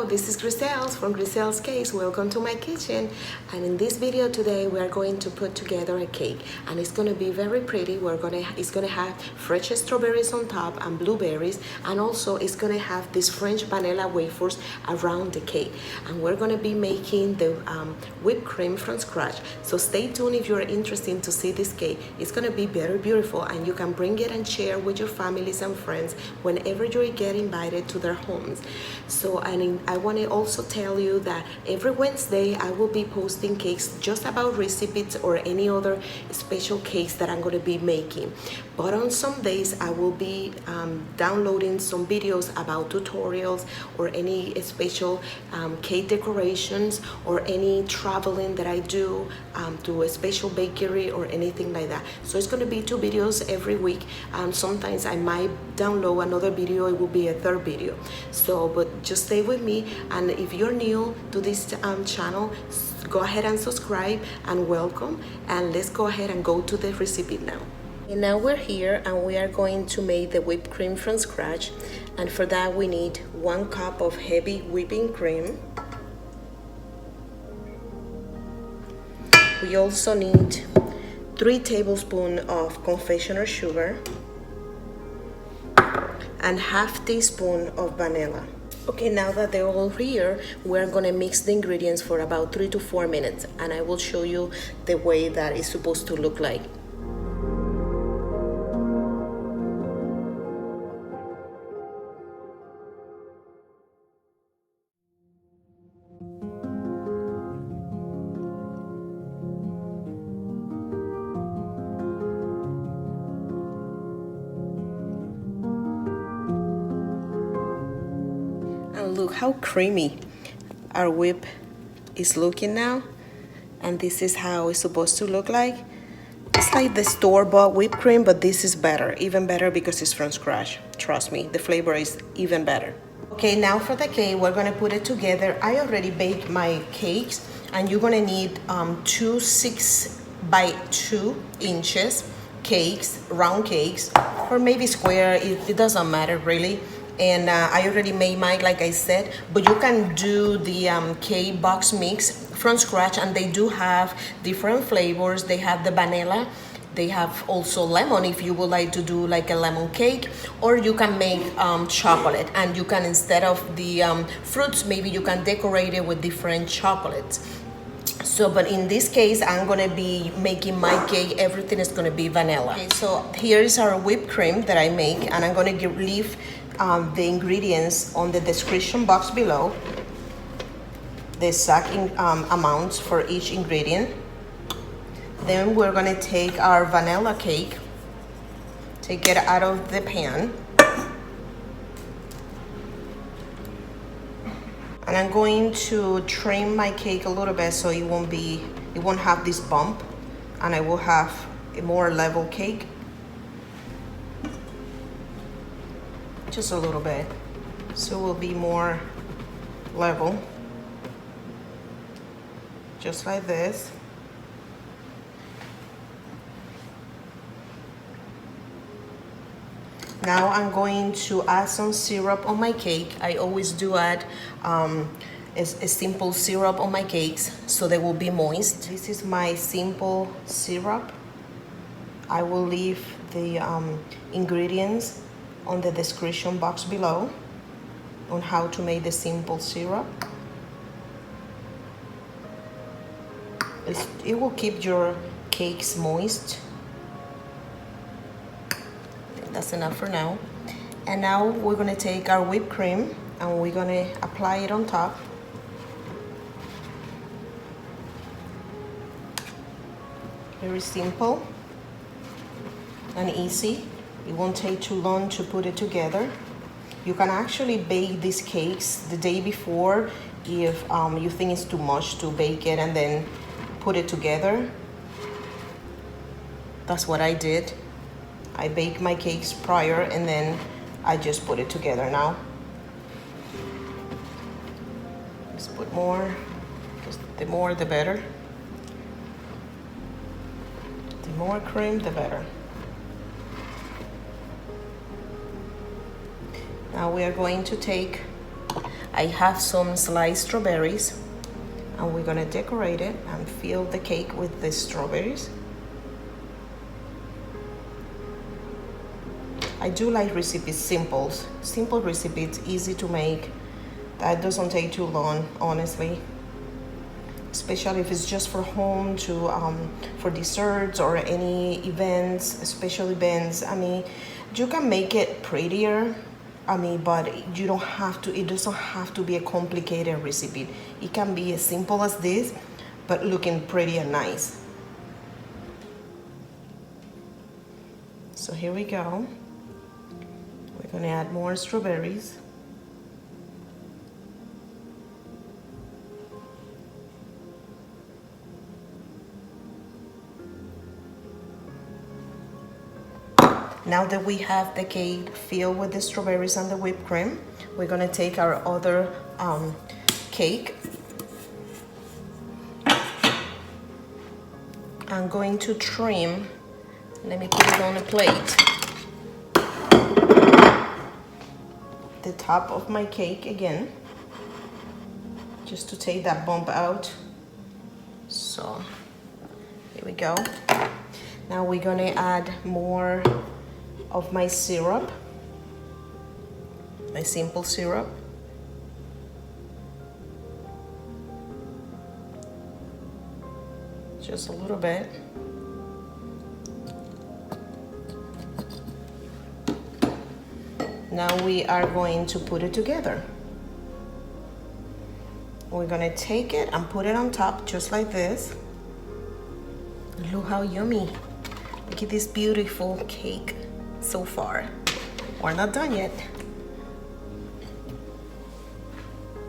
this is Griselle'S from Griselle's Cakes. Welcome to my kitchen. And in this video today, we are going to put together a cake, and it's going to be very pretty. It's going to have fresh strawberries on top and blueberries, and also it's going to have these French vanilla wafers around the cake. And we're going to be making the whipped cream from scratch. So stay tuned if you're interested to see this cake. It's going to be very beautiful, and you can bring it and share with your families and friends whenever you get invited to their homes. So I want to also tell you that every Wednesday I will be posting cakes just about recipes or any other special cakes that I'm going to be making. But on some days I will be downloading some videos about tutorials or any special cake decorations or any traveling that I do to a special bakery or anything like that. So it's going to be 2 videos every week. Sometimes I might download another video. It will be a third video. So but just stay with me, and if you're new to this channel, go ahead and subscribe and welcome, and let's go ahead and go to the recipe now. And now we're here and we are going to make the whipped cream from scratch, and for that we need 1 cup of heavy whipping cream. We also need 3 tablespoons of confectioner sugar and ½ teaspoon of vanilla. Okay, now that they're all here, we're gonna mix the ingredients for about 3 to 4 minutes, and I will show you the way that it's supposed to look like. Look how creamy our whip is looking now, and this is how it's supposed to look like. It's like the store-bought whipped cream, but this is better, even better, because it's from scratch. Trust me, the flavor is even better. Okay, now for the cake, we're gonna put it together. I already baked my cakes, and you're gonna need 2 6 by 2 inches cakes, round cakes, or maybe square. It doesn't matter really. And I already made mine, like I said, but you can do the cake box mix from scratch, and they do have different flavors. They have the vanilla, they have also lemon if you would like to do like a lemon cake, or you can make chocolate, and you can, instead of the fruits, maybe you can decorate it with different chocolates. So, but in this case, I'm gonna be making my cake, everything is gonna be vanilla. Okay, so here is our whipped cream that I make, and I'm gonna leave the ingredients on the description box below, the exact amounts for each ingredient. Then we're gonna take our vanilla cake, take it out of the pan, and I'm going to trim my cake a little bit so it won't have this bump, and I will have a more level cake. Just a little bit, so it will be more level, just like this. Now I'm going to add some syrup on my cake. I always do add a simple syrup on my cakes so they will be moist. This is my simple syrup. I will leave the ingredients on the description box below on how to make the simple syrup. It will keep your cakes moist. I think that's enough for now. And now we're gonna take our whipped cream and we're gonna apply it on top. Very simple and easy. It won't take too long to put it together. You can actually bake these cakes the day before if you think it's too much to bake it and then put it together. That's what I did. I baked my cakes prior and then I just put it together now. Let's put more, because the more the better. The more cream, the better. Now we are going to take I have some sliced strawberries, and we're gonna decorate it and fill the cake with the strawberries. I do like recipes simple recipes, easy to make. That doesn't take too long, honestly. Especially if it's just for home to for desserts or any events, special events. I mean, you can make it prettier. I mean, but you don't have to. It doesn't have to be a complicated recipe. It can be as simple as this, but looking pretty and nice. So here we go. We're gonna add more strawberries. Now that we have the cake filled with the strawberries and the whipped cream, we're gonna take our other cake. I'm going to trim, let me put it on a plate, the top of my cake again, just to take that bump out. So, here we go. Now we're gonna add more of my syrup, my simple syrup. Just a little bit. Now we are going to put it together. We're gonna take it and put it on top just like this. Look how yummy. Look at this beautiful cake so far. We're not done yet.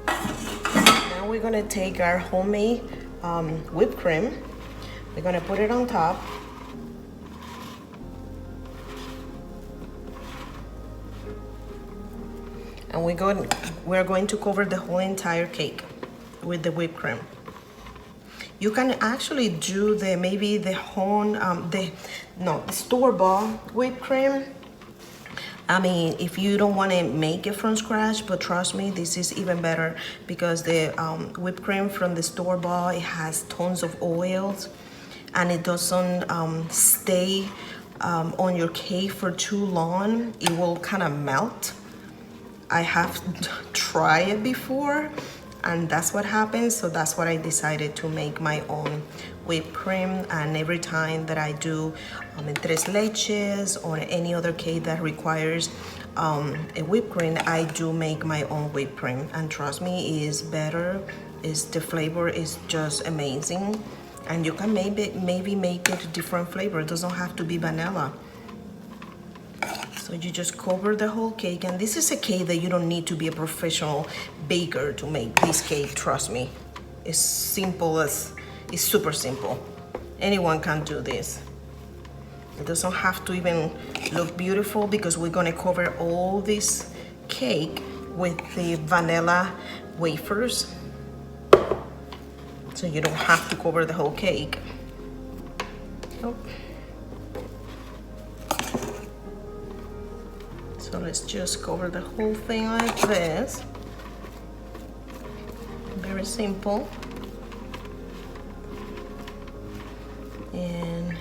Now we're gonna take our homemade whipped cream. We're gonna put it on top. And we're going to cover the whole entire cake with the whipped cream. You can actually do the store-bought whipped cream. I mean, if you don't want to make it from scratch, but trust me, this is even better because the whipped cream from the store-bought, it has tons of oils and it doesn't stay on your cake for too long. It will kind of melt. I have tried it before and that's what happens, so that's what I decided to make my own whipped cream. And every time that I do tres leches or any other cake that requires a whipped cream, I do make my own whipped cream, and trust me, it is better. The flavor is just amazing, and you can maybe make it a different flavor. It doesn't have to be vanilla. So you just cover the whole cake, and this is a cake that you don't need to be a professional baker to make this cake, trust me. It's super simple. Anyone can do this. It doesn't have to even look beautiful because we're gonna cover all this cake with the vanilla wafers. So you don't have to cover the whole cake. Nope. So let's just cover the whole thing like this. Very simple. And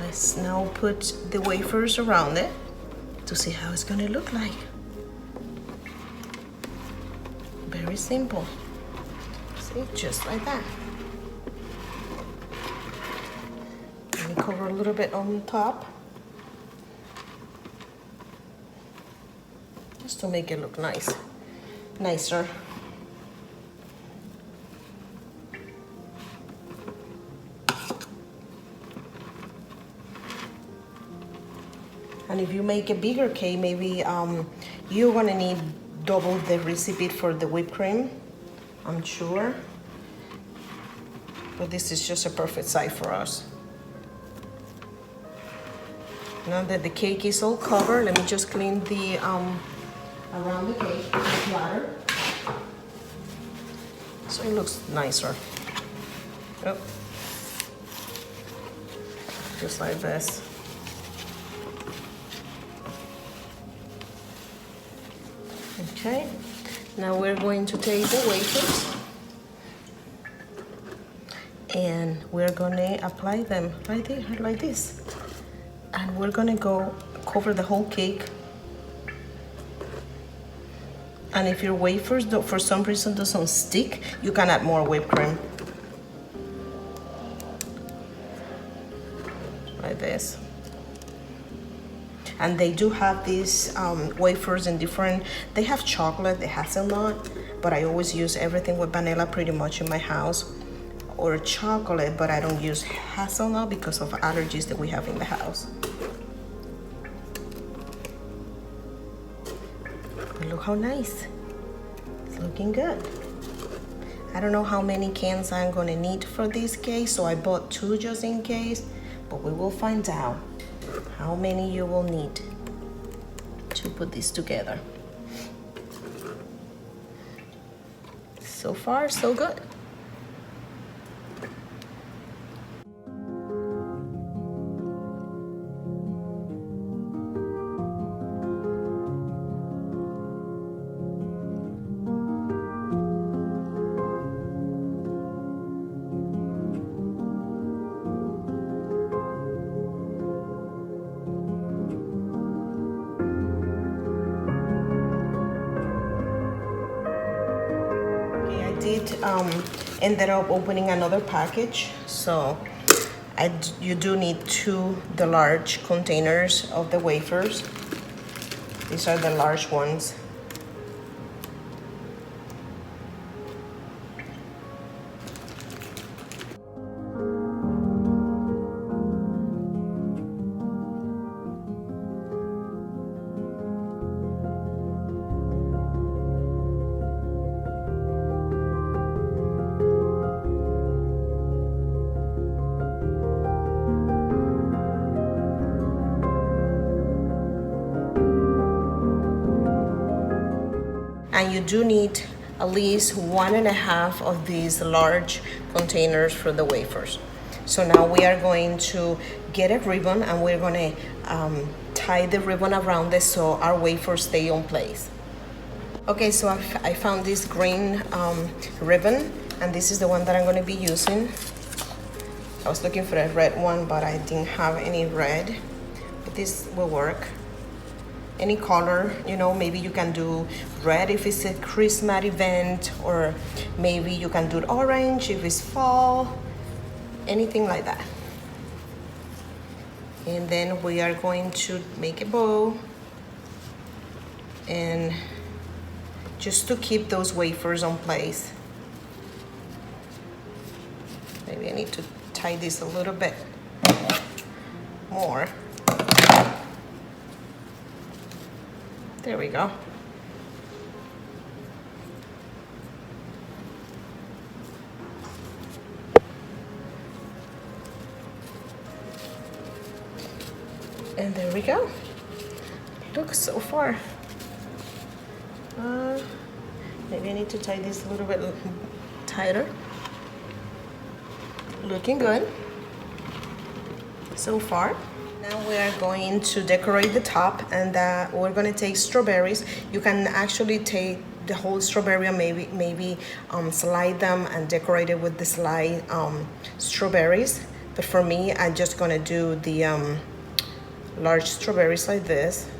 let's now put the wafers around it to see how it's gonna look like. Very simple. See, just like that. Let me cover a little bit on top, just to make it look nicer. And if you make a bigger cake, maybe you're gonna need double the recipe for the whipped cream, I'm sure. But this is just a perfect size for us. Now that the cake is all covered, let me just clean the around the cake with the platter, so it looks nicer. Yep. Just like this. Okay, now we're going to take the wafers and we're gonna apply them right there, like this. And we're gonna go cover the whole cake. And if your wafers for some reason doesn't stick, you can add more whipped cream. Like this. And they do have these wafers in different, they have chocolate, the hazelnut, but I always use everything with vanilla pretty much in my house, or chocolate, but I don't use hazelnut because of allergies that we have in the house. But look how nice. It's looking good. I don't know how many cans I'm gonna need for this cake, so I bought 2 just in case, but we will find out how many you will need to put this together. So far, so good. Ended up opening another package, so you do need the large containers of the wafers. These are the large ones. And you do need at least 1.5 of these large containers for the wafers. So now we are going to get a ribbon and we're going to tie the ribbon around this so our wafers stay on place. Okay, so I found this green ribbon, and this is the one that I'm going to be using. I was looking for a red one, but I didn't have any red, but this will work. Any color, you know, maybe you can do red if it's a Christmas event, or maybe you can do orange if it's fall, anything like that. And then we are going to make a bow, and just to keep those wafers on place. Maybe I need to tie this a little bit more. There we go. And there we go. Look, so far. Maybe I need to tie this a little bit tighter. Looking good so far. Now we are going to decorate the top, and we're going to take strawberries. You can actually take the whole strawberry and maybe slide them and decorate it with the slide strawberries. But for me, I'm just going to do the large strawberries like this.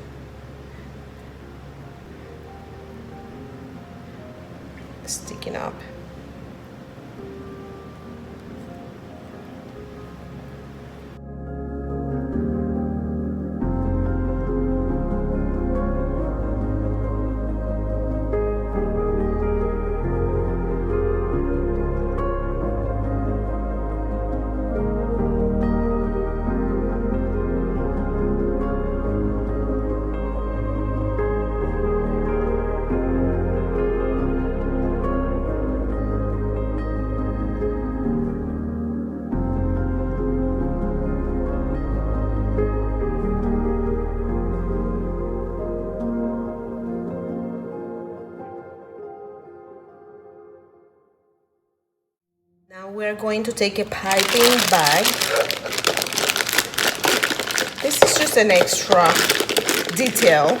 Sticking up. Now we're going to take a piping bag. This is just an extra detail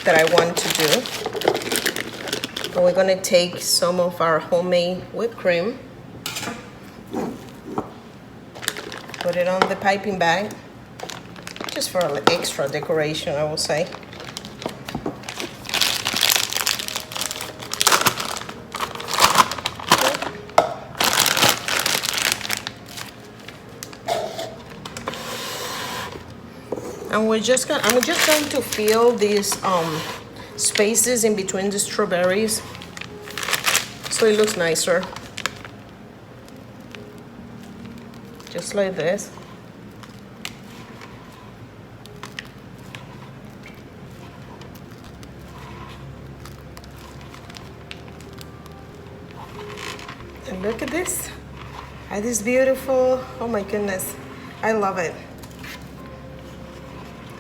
that I want to do. And we're gonna take some of our homemade whipped cream, put it on the piping bag, just for an extra decoration, I will say. And I'm just going to fill these spaces in between the strawberries so it looks nicer. Just like this. And look at this. It is beautiful. Oh my goodness. I love it.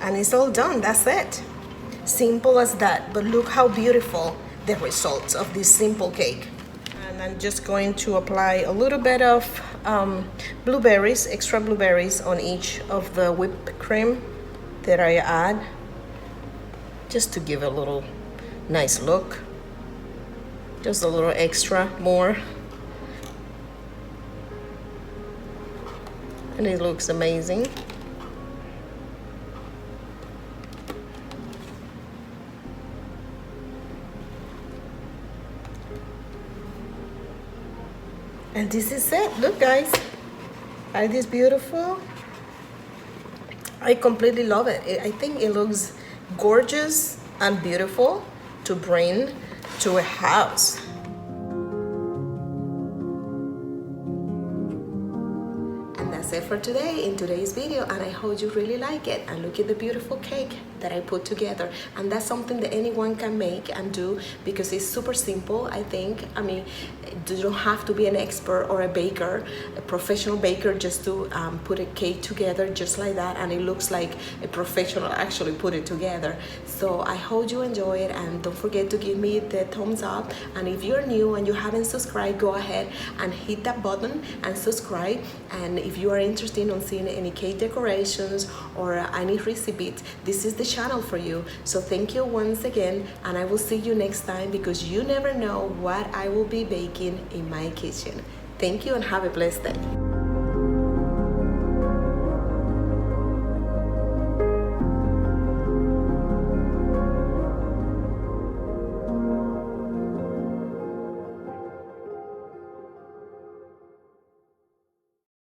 And it's all done. That's it. Simple as that. But look how beautiful the results of this simple cake. And I'm just going to apply a little bit of blueberries, extra blueberries on each of the whipped cream that I add, just to give a little nice look. Just a little extra more. And it looks amazing. And this is it. Look, guys. Isn't this beautiful? I completely love it. I think it looks gorgeous and beautiful to bring to a house. That's it for today in today's video, and I hope you really like it. And look at the beautiful cake that I put together, and that's something that anyone can make and do because it's super simple. I think, I mean, you don't have to be an expert or a baker, a professional baker, just to put a cake together just like that, and it looks like a professional actually put it together. So I hope you enjoy it, and don't forget to give me the thumbs up. And if you're new and you haven't subscribed, go ahead and hit that button and subscribe. And if you are interested in seeing any cake decorations or any recipes, this is the channel for you. So thank you once again, and I will see you next time, because you never know what I will be baking in my kitchen. Thank you and have a blessed day.